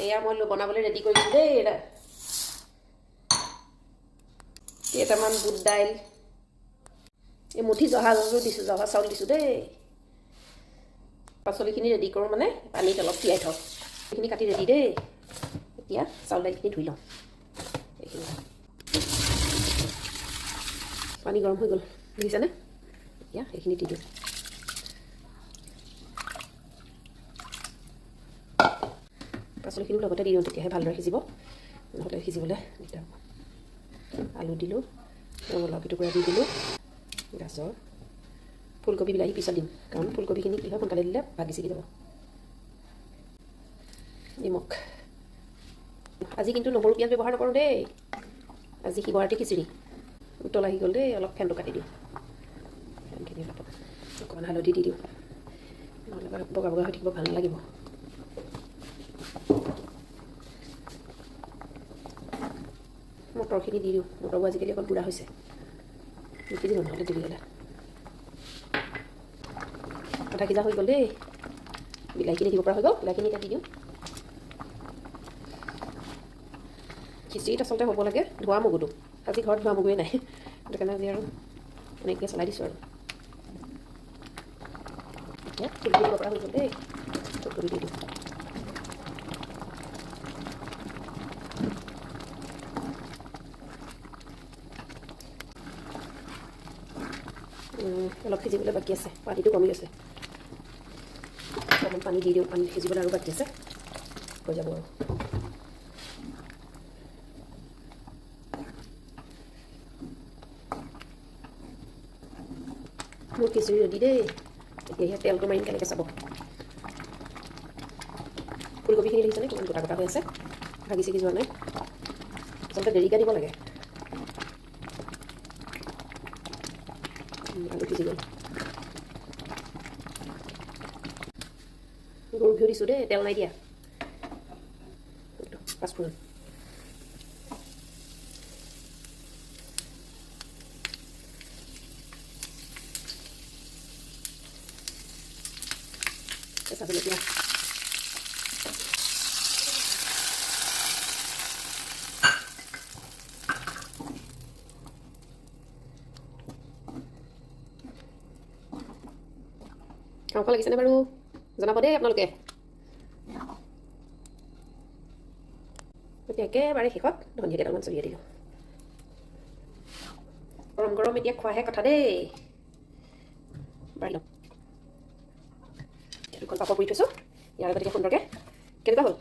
এয়া মই বনাবলৈ ৰেডি কৰিছোঁ দেই এটা কেইটামান বুট দাইল এই মুঠি জহা দিছোঁ জহা চাউল দিছোঁ দেই পাচলিখিনি ৰেডি কৰোঁ মানে পানীত অলপ তিয়াই থওঁ এইখিনি কাটি ৰেডি দেই এতিয়া চাউল দাইলখিনি ধুই লওঁ এইখিনি পানী গৰম হৈ গ'ল বুজিছানে এতিয়া এইখিনি দি দিওঁ পাচলিখিনিও লগতে দি দিওঁ তেতিয়াহে ভালদৰে সিজিব নহ'লে সিজিবলৈ দিগদাৰ হ'ব আলু দিলোঁ ৰঙালাও টুকুৰা দি দিলোঁ গাজৰ ফুলকবি বিলাহী পিছত দিম কাৰণ ফুলকবিখিনি কি হয় সোনকালে দিলে ভাগি ছিগি যাব নিমখ আজি কিন্তু নহৰু পিঁয়াজ ব্যৱহাৰ নকৰোঁ দেই আজি শিৱৰাত্ৰি খিচিৰি উতল আহি গ'ল দেই অলপ ফেনটো কাটি দিওঁ ফেনখিনি অলপ অকণমান হালধি দি দিওঁ নহ'লে বগা বগা হৈ থাকিব ভাল নালাগিব মটৰখিনি দি দিওঁ মটৰবোৰ আজিকালি অকণ বুঢ়া হৈছে নিসিজিব নহ'লে দেৰি হ'লে আধা সিজা হৈ গ'ল দেই বিলাহীখিনি দিব পৰা হৈ গ'ল বিলাহীখিনি এতিয়া দি দিওঁ খিচিৰিত আচলতে হ'ব লাগে ধোৱা মগুটো আজি ঘৰত ধোৱা মগুৱে নাই সেইটো কাৰণে আজি আৰু এনেকৈ চলাই দিছোঁ আৰু এতিয়া ফুলকবি দিব পৰা হৈ গ'ল দেই ফুলকবি দি দিওঁ অলপ সিজিবলৈ বাকী আছে পানীটো কমি আছে অকণমান পানী দি দিওঁ পানী সিজিবলৈ আৰু বাকী আছে হৈ যাব আৰু মোৰ খিচিৰি ৰেডি দেই এতিয়াহে তেলটো মাৰিম কেনেকৈ চাব ফুলকবিখিনি দেখিছেনে কিমান গোটা গোটা হৈ আছে ভাগি ছিগি যোৱা নাই আচলতে দেৰিকৈ দিব লাগে আলু সিজি গ'ল গৰু ঘিউ দিছোঁ দেই তেল নাই দিয়া পাঁচফোৰণ কেঁচা জলকীয়া খাওঁ লাগিছেনে বাৰু জনাব দেই আপোনালোকে এতিয়া একেবাৰে শেষত ধনিয়া কেইটামান ছটিয়াই দিলোঁ গৰম গৰম এতিয়া খোৱাহে কথা দেই বাঢ়ি লওঁ দুখন পাপৰ পুৰি থৈছোঁ ইয়াৰ আগত এতিয়া সুন্দৰকৈ কেনেকুৱা হ'ল